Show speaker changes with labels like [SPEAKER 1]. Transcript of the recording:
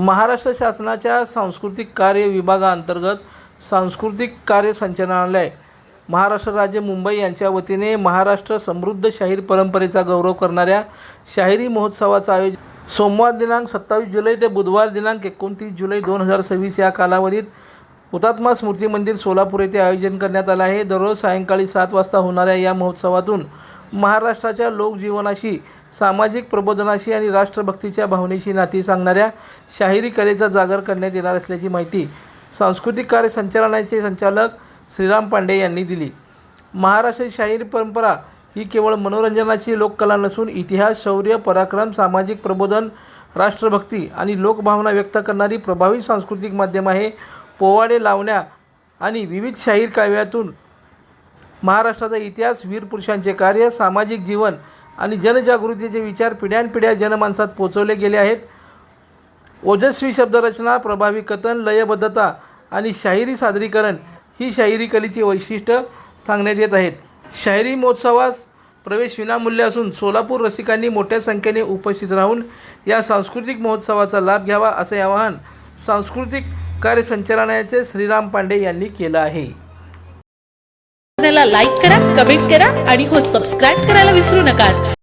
[SPEAKER 1] महाराष्ट्र शासनाच्या सांस्कृतिक कार्य विभागाअंतर्गत सांस्कृतिक कार्य संचालनालय महाराष्ट्र राज्य मुंबई यांच्या वतीने महाराष्ट्र समृद्ध शाहीर परंपरेचा गौरव करणाऱ्या शाहिरी महोत्सवाचं आयोजन सोमवार दिनांक 27 जुलै ते बुधवार दिनांक 29 जुलै 2026 या कालावधीत हुतात्मा स्मृती मंदिर सोलापूर येथे आयोजन करण्यात आले आहे। दररोज सायंकाळी 7 वाजता होणाऱ्या या महोत्सवातून महाराष्ट्राच्या लोकजीवनाशी, सामाजिक प्रबोधनाशी आणि राष्ट्रभक्तीच्या भावनेशी नाती सांगणाऱ्या शाहिरी कलेचा जागर करण्यात येणार असल्याची माहिती सांस्कृतिक कार्य संचालनालयाचे संचालक श्रीराम पांडे यांनी दिली। महाराष्ट्राची शाहिरी परंपरा ही केवळ मनोरंजनाची लोककला नसून इतिहास, शौर्य, पराक्रम, सामाजिक प्रबोधन, राष्ट्रभक्ती आणि लोकभावना व्यक्त करणारी प्रभावी सांस्कृतिक माध्यम आहे। पोवाडे, लावण्या आणि विविध शाहीर काव्यातून महाराष्ट्राचा इतिहास, वीर पुरुषांचे कार्य, सामाजिक जीवन आणि जनजागृतीचे विचार पिढ्यानपिढ्या जनमानसात पोचवले गेले आहेत। ओजस्वी शब्दरचना, प्रभावी कथन, लयबद्धता आणि शाहिरी सादरीकरण ही शाहिरी कलेची वैशिष्ट्य सांगण्यात येत आहेत। शाहिरी महोत्सवास प्रवेश विनामूल्य असून सोलापूर रसिकांनी मोठ्या संख्येने उपस्थित राहून या सांस्कृतिक महोत्सवाचा लाभ घ्यावा असे आवाहन सांस्कृतिक कार्य संचालनालयाचे श्रीराम पांडे यांनी केलं आहे।
[SPEAKER 2] लाईक करा, कमेंट करा आणि हो सबस्क्राइब करायला विसरू नका।